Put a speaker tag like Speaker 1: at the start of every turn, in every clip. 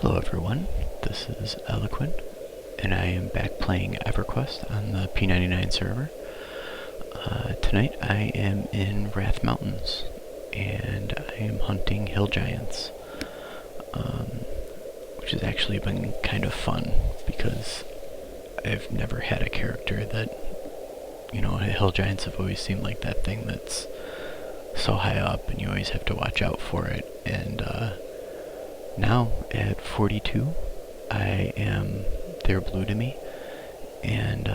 Speaker 1: Hello everyone, this is Eloquent, and I am back playing EverQuest on the P99 server. Tonight I am in Rathe Mountains, and I am hunting hill giants, which has actually been kind of fun, because I've never had a character that, hill giants have always seemed like that thing that's so high up, and you always have to watch out for it, and now, at 42, they're blue to me, and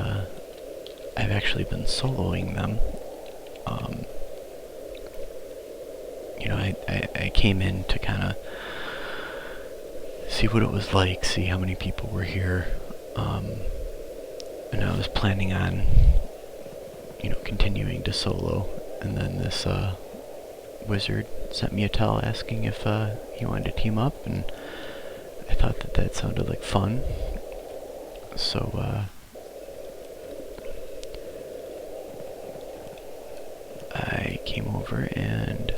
Speaker 1: I've actually been soloing them. I came in to kind of see what it was like, see how many people were here, and I was planning on, continuing to solo, and then this, wizard sent me a tell asking if he wanted to team up, and I thought that sounded like fun. So I came over and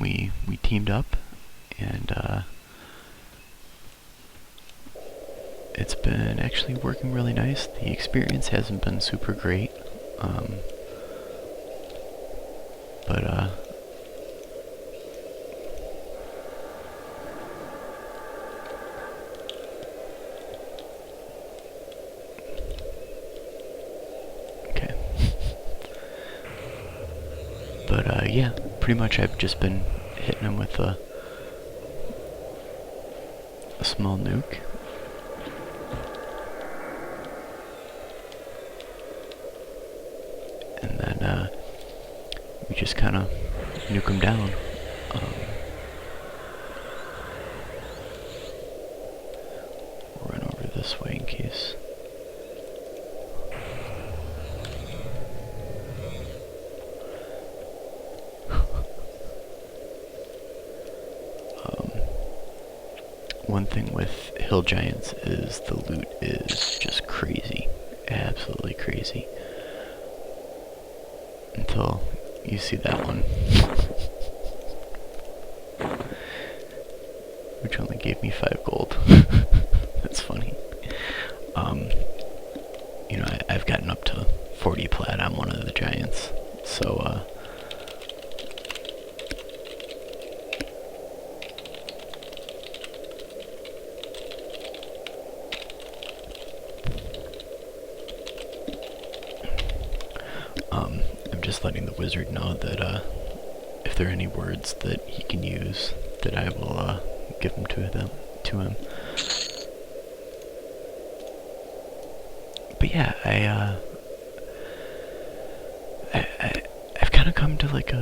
Speaker 1: we teamed up, and it's been actually working really nice. The experience hasn't been super great, but okay. But yeah, pretty much I've just been hitting him with a small nuke. And then we just kind of nuke him down. We'll run over this way in case. One thing with hill giants is the loot is just crazy, absolutely crazy. Until you see that one, which only gave me 5 gold. That's funny. I've gotten up to 40 plat on one of the giants, so I'm just letting the wizard know that if there are any words that he can use, that I will give them to him. But yeah, I've kind of come to like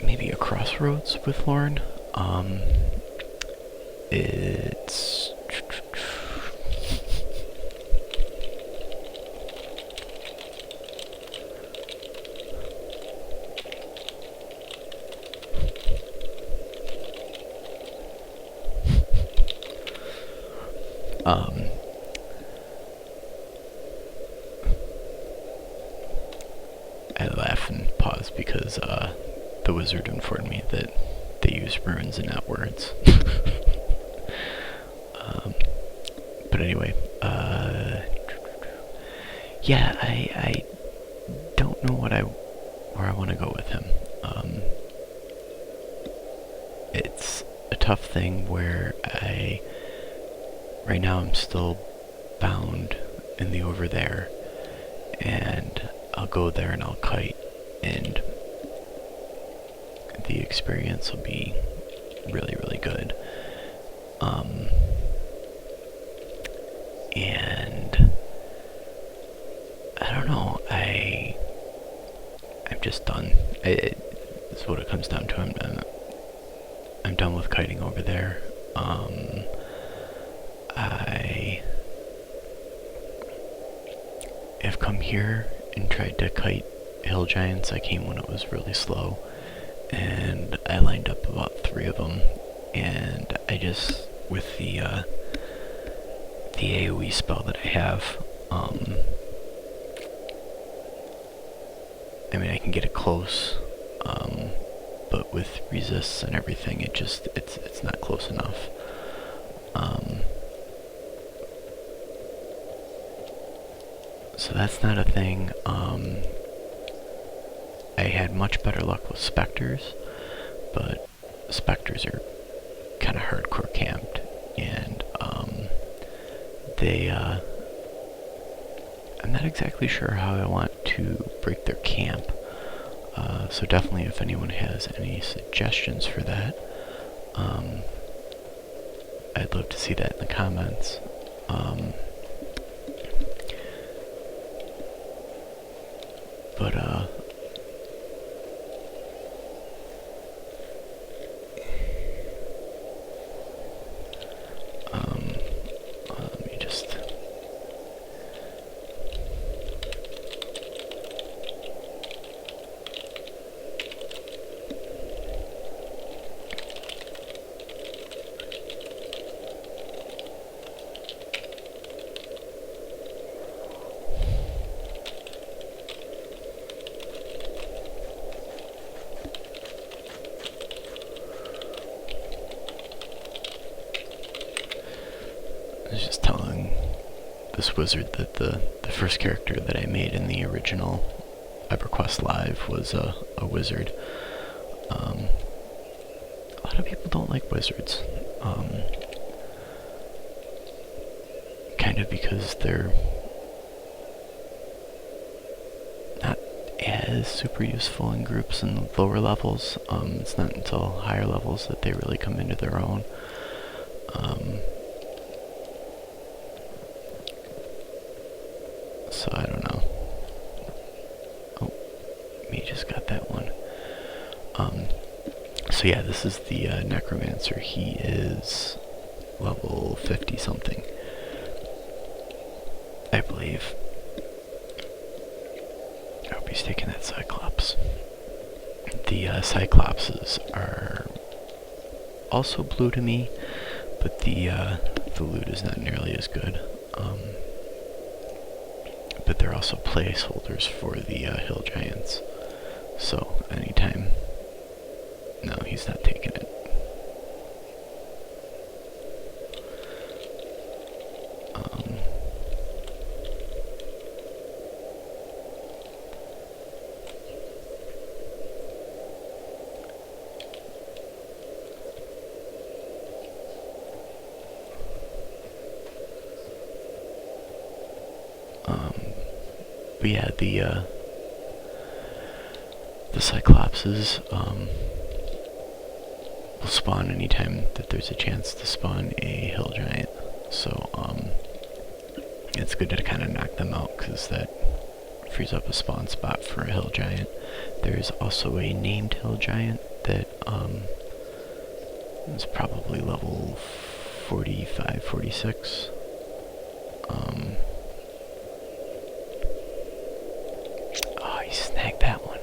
Speaker 1: maybe a crossroads with Lourne. It's I laugh and pause because the wizard informed me that they use runes and not words. But anyway, yeah, I don't know where I want to go with him. It's a tough thing where right now I'm still bound in the over there, and I'll go there and I'll kite, and the experience will be really, really good. And I don't know, I'm just done. It's what it comes down to. I'm done with kiting over there. I have come here and tried to kite hill giants. I came when it was really slow, and I lined up about 3 of them, and I just, with the the AoE spell that I have. I mean, I can get it close, but with resists and everything, it's not close enough. So that's not a thing. I had much better luck with specters, but specters are kind of hardcore camped, and I'm not exactly sure how I want to break their camp. So definitely, if anyone has any suggestions for that, I'd love to see that in the comments. Let me just... I was just telling this wizard that the first character that I made in the original EverQuest Live was a wizard. A lot of people don't like wizards. Kind of because they're not as super useful in groups in lower levels. It's not until higher levels that they really come into their own. So I don't know. Oh, me just got that one. So yeah, this is the necromancer. He is level 50 something, I believe. I hope he's taking that Cyclops. The Cyclopses are also blue to me, but the loot is not nearly as good. But they're also placeholders for the hill giants. So anytime... No, he's not taking it. But yeah, the Cyclopses will spawn anytime that there's a chance to spawn a hill giant. So it's good to kind of knock them out, because that frees up a spawn spot for a hill giant. There's also a named hill giant that is probably level 45, 46. Snagged that one.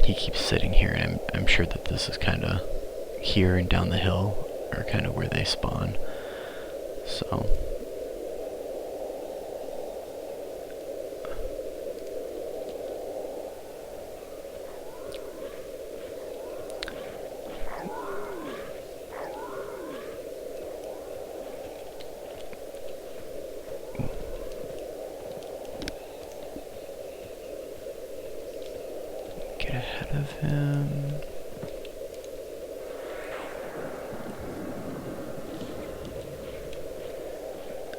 Speaker 1: He keeps sitting here, and I'm sure that this is kind of here and down the hill are kind of where they spawn. So ahead of him.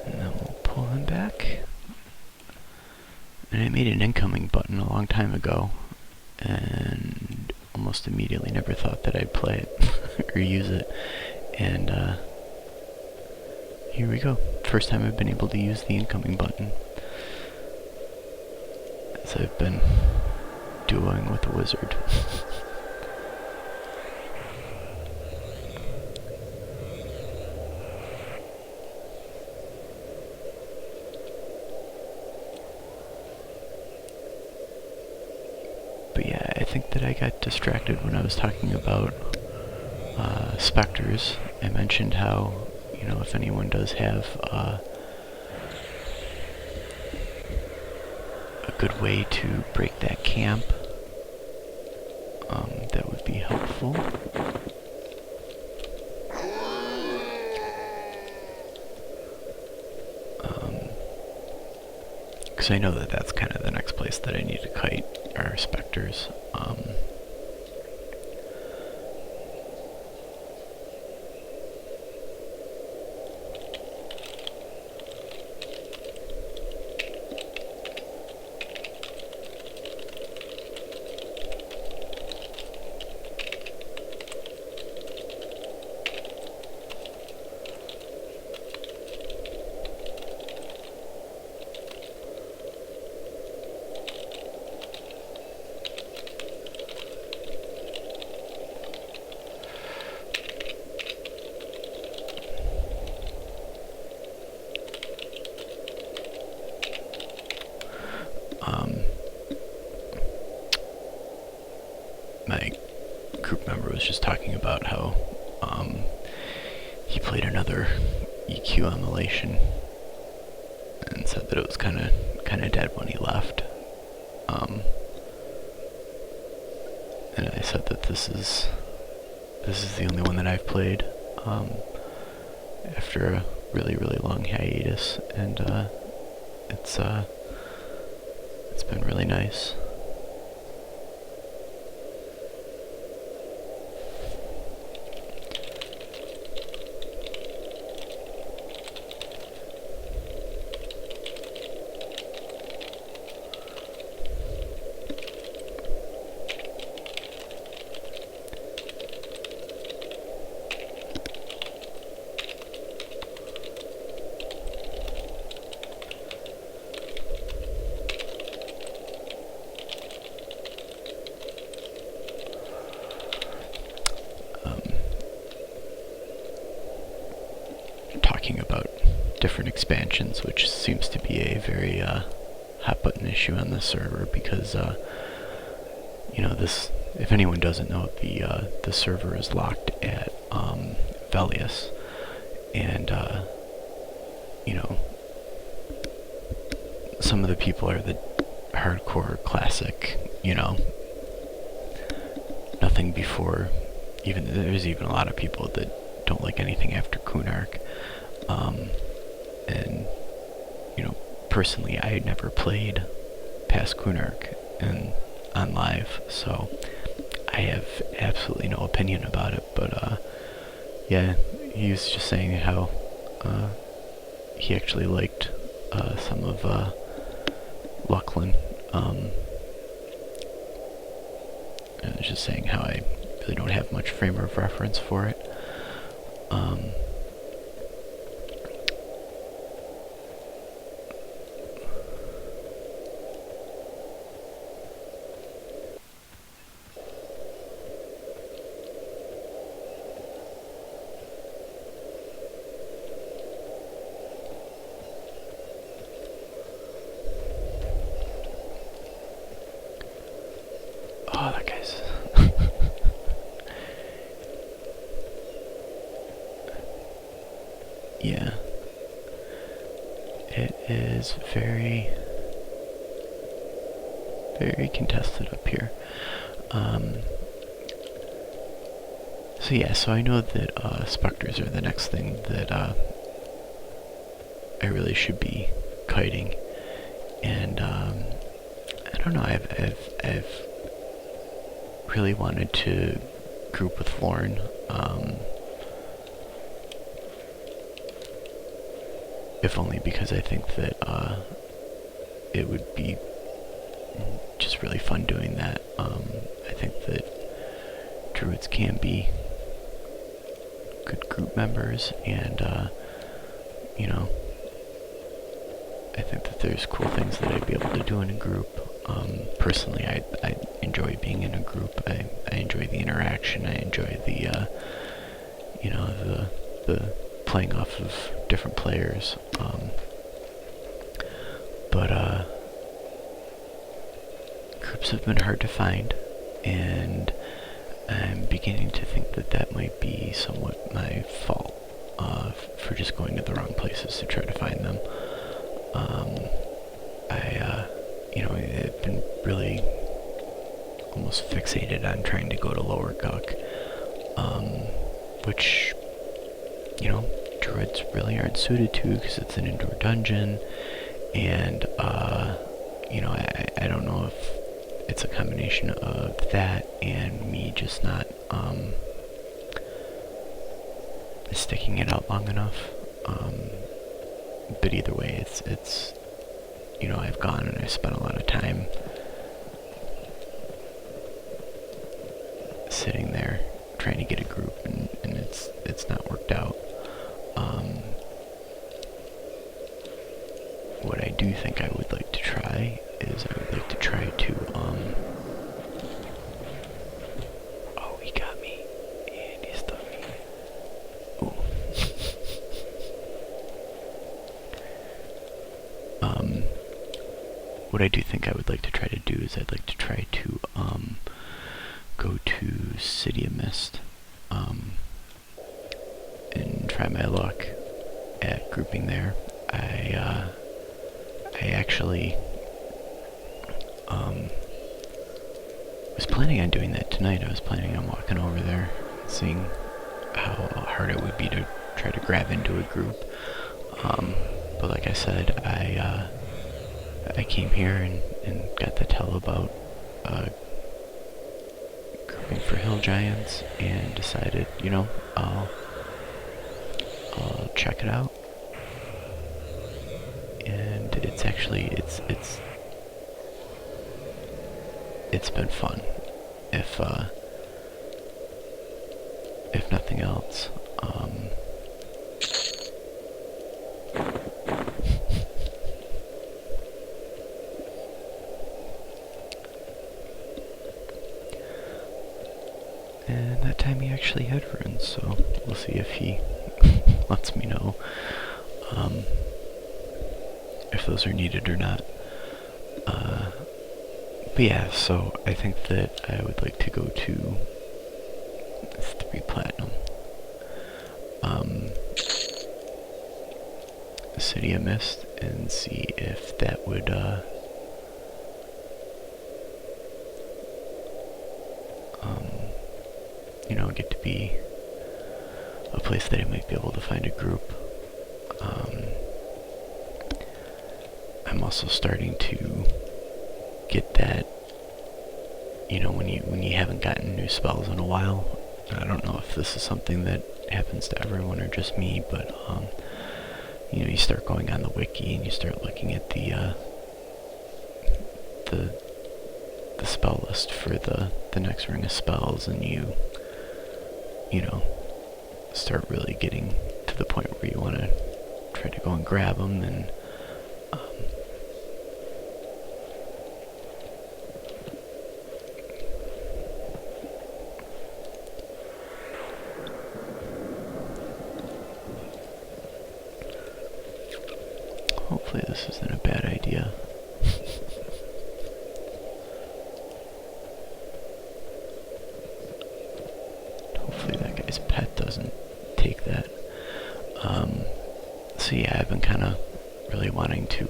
Speaker 1: And then we'll pull him back. And I made an incoming button a long time ago, and almost immediately never thought that I'd play it or use it. And here we go. First time I've been able to use the incoming button, as I've been duoing with the wizard. But yeah, I think that I got distracted when I was talking about specters. I mentioned how, you know, if anyone does have a good way to break that camp, that would be helpful. Because I know that that's kind of the next place that I need to kite are specters. My group member was just talking about how he played another EQ emulation and said that it was kind of dead when he left. And I said that this is the only one that I've played after a really long hiatus, and it's been really nice. Talking about different expansions, which seems to be a very hot button issue on this server, because you know, this, if anyone doesn't know, the server is locked at Velius, and you know, some of the people are the hardcore classic, you know, nothing before, even there's even a lot of people that don't like anything after Kunark. And you know, personally, I had never played past Kunark on live, so I have absolutely no opinion about it. But yeah, he was just saying how he actually liked some of Lourne. And I was just saying how I really don't have much frame of reference for it. Oh, that guy's... Yeah. It is very contested up here. So yeah, so I know that specters are the next thing that I really should be kiting, and I don't know, I've really wanted to group with Lourne, if only because I think that it would be just really fun doing that. I think that Druids can be good group members, and you know, I think that there's cool things that I'd be able to do in a group. Personally, I enjoy being in a group. I enjoy the interaction. I enjoy the you know, the playing off of different players. But groups have been hard to find, and I'm beginning to think that that might be somewhat my fault. for just going to the wrong places to try to find them. I've been really almost fixated on trying to go to Lower Guck, which, druids really aren't suited to because it's an indoor dungeon, and, I don't know if it's a combination of that and me just not, sticking it out long enough. But either way, it's I've gone and I've spent a lot of time sitting there trying to get a group, and it's not worked out. What I do think I would like to try is I would like to try to oh, he got me and he stuck me. Ooh. What I do think I would like to try to do is I'd like to try to go to City of Mist and try my luck at grouping there. I actually was planning on doing that tonight. I was planning on walking over there, seeing how hard it would be to try to grab into a group. But like I said, I came here and got to tell about grouping for hill giants and decided, I'll check it out. And it's actually it's been fun, if nothing else. And that time he actually had runes, so we'll see if he lets me know if those are needed or not. But yeah, so I think that I would like to go to 3 platinum. City of Mist, and see if that would get to be a place that I might be able to find a group. I'm also starting to get that, when you haven't gotten new spells in a while. I don't know if this is something that happens to everyone or just me, but you start going on the wiki and you start looking at the spell list for the next ring of spells, and you start really getting to the point where you want to try to go and grab them, and hopefully this isn't a bad idea. Hopefully that guy's pet doesn't take that. So yeah, I've been kind of really wanting to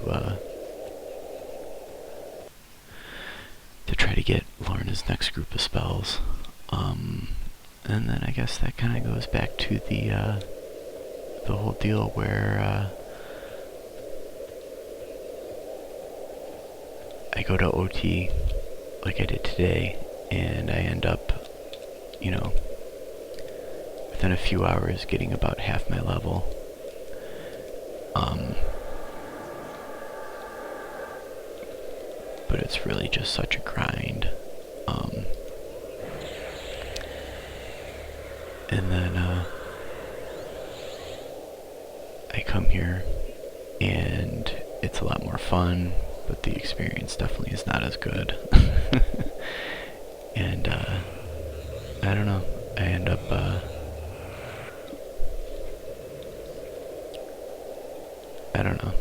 Speaker 1: try to get Lourne's next group of spells. And then I guess that kind of goes back to the whole deal where I go to OT like I did today, and I end up, within a few hours getting about half my level. But it's really just such a grind. And then I come here and it's a lot more fun, but the experience definitely is not as good. And I don't know, I end up I don't know.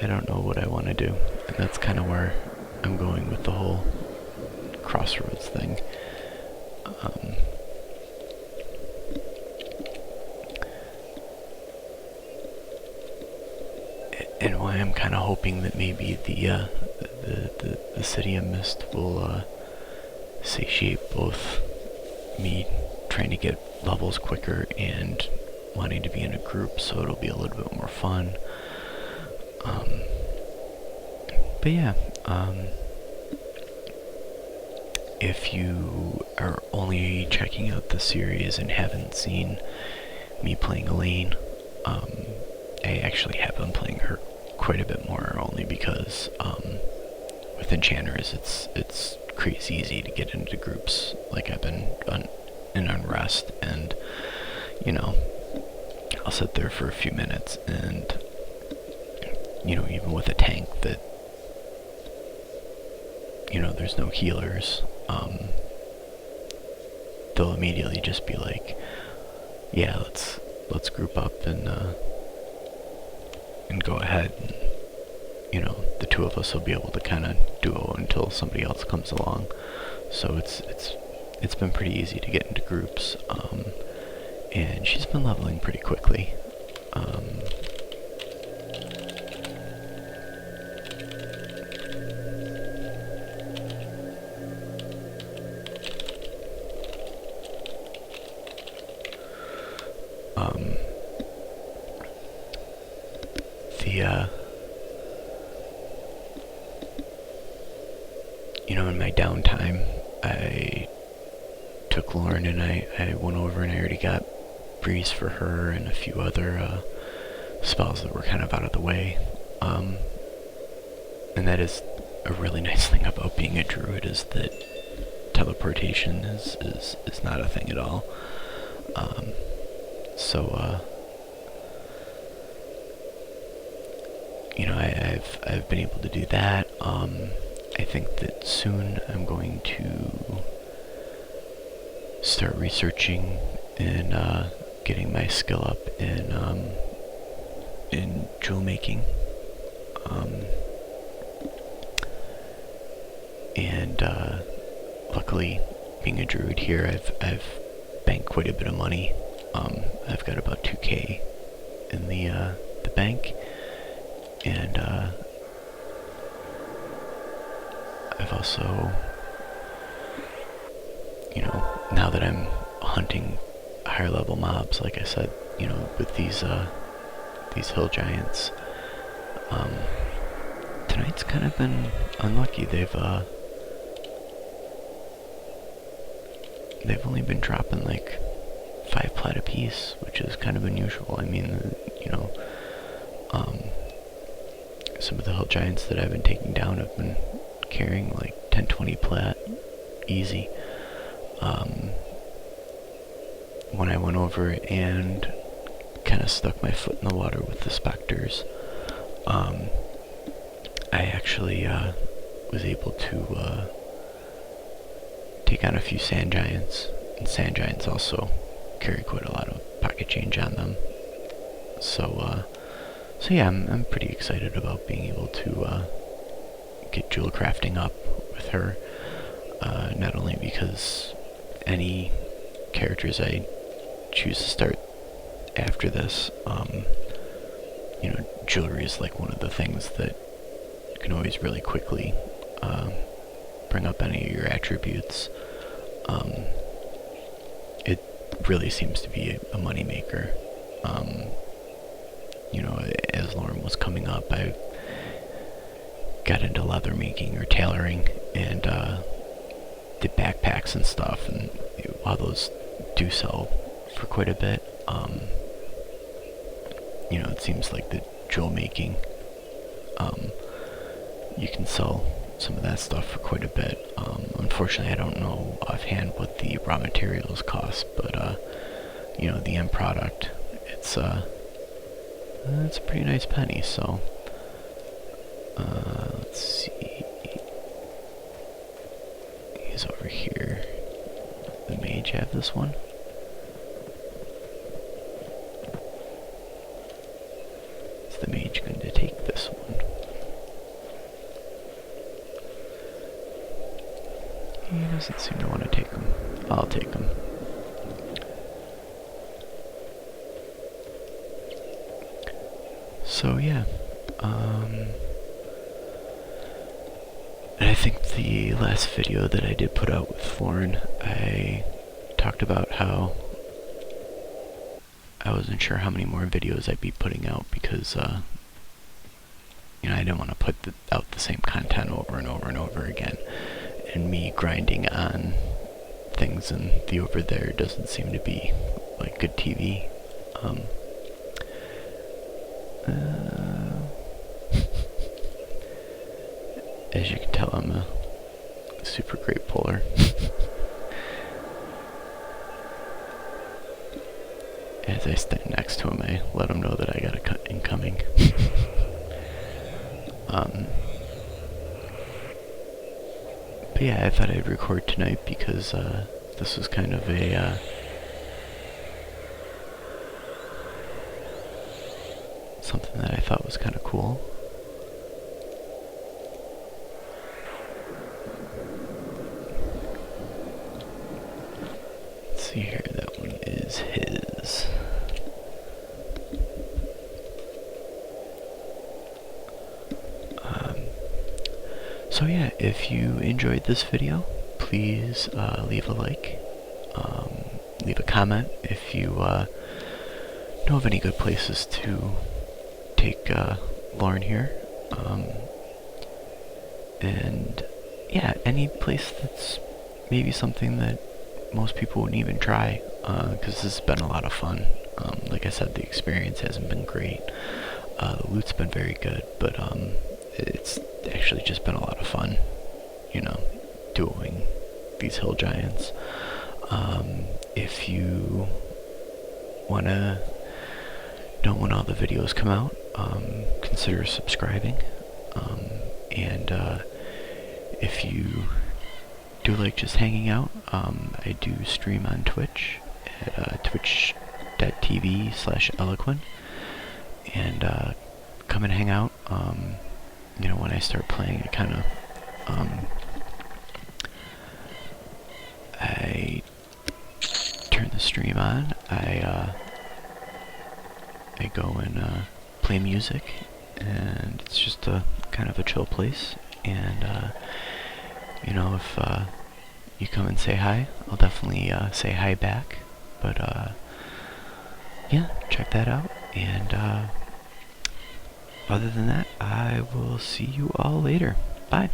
Speaker 1: I don't know what I want to do, and that's kind of where I'm going with the whole crossroads thing. and why I'm kind of hoping that maybe the City of Mist will satiate both me trying to get levels quicker and wanting to be in a group, so it'll be a little bit more fun. But yeah, if you are only checking out the series and haven't seen me playing Elaine, I actually have been playing her quite a bit more, only because with enchanters it's crazy easy to get into groups. Like, I've been in Unrest, and you know, I'll sit there for a few minutes, and you know, even with a tank that, you know, there's no healers, they'll immediately just be like, yeah, let's group up and go ahead, and you know, the two of us will be able to kind of duo until somebody else comes along. So it's been pretty easy to get into groups, and she's been leveling pretty quickly. You know, in my downtime, I took Lourne and I went over and I already got Breeze for her and a few other spells that were kind of out of the way. And that is a really nice thing about being a druid, is that teleportation is not a thing at all. You know, I've been able to do that. I think that soon I'm going to start researching and getting my skill up in jewel making. And luckily, being a druid here, I've banked quite a bit of money. I've got about 2k in the bank, and I've also, you know, now that I'm hunting higher level mobs, like I said, you know, with these hill giants, tonight's kind of been unlucky. They've only been dropping like 5 plat apiece, which is kind of unusual. I mean, you know, some of the hill giants that I've been taking down have been carrying like 10-20 plat easy. When I went over and kind of stuck my foot in the water with the specters, I actually was able to take on a few sand giants, and sand giants also carry quite a lot of pocket change on them. So yeah, I'm pretty excited about being able to get jewel crafting up with her. Not only because any characters I choose to start after this, you know, jewelry is like one of the things that can always really quickly bring up any of your attributes. It really seems to be a money maker. You know, as Lourne was coming up, I got into leather making or tailoring, and did backpacks and stuff, and while those do sell for quite a bit, you know, it seems like the jewel making, you can sell some of that stuff for quite a bit. Unfortunately, I don't know offhand what the raw materials cost, but you know, the end product, it's a pretty nice penny. So let's see, he's over here. The mage have this one. Is the mage going to take this one? He doesn't seem to want to take them. I'll take them. So yeah, And I think the last video that I did put out with Lourne, I talked about how I wasn't sure how many more videos I'd be putting out because, you know, I didn't want to put out the same content over and over and over again. And me grinding on things in the over there doesn't seem to be like good TV. As you can tell, I'm a super great puller. As I stand next to him, I let him know that I got a cut incoming. But yeah, I thought I'd record tonight because this was kind of a something that I thought was kind of cool. Let's see here, that one is his. So yeah, if you enjoyed this video, please leave a like, leave a comment if you know of any good places to take Lourne here, and yeah, any place that's maybe something that most people wouldn't even try, because this has been a lot of fun. Like I said, the experience hasn't been great, the loot's been very good, but it's actually just been a lot of fun, you know, dueling these hill giants. If you wanna know when all the videos come out, consider subscribing, and if you do like just hanging out, I do stream on Twitch at twitch.tv/eloquent, and come and hang out. You know, when I start playing, I kind of I turn the stream on. I go and play music, and it's just a kind of a chill place. And you know, if you come and say hi, I'll definitely say hi back. But yeah, check that out. And other than that, I will see you all later. Bye.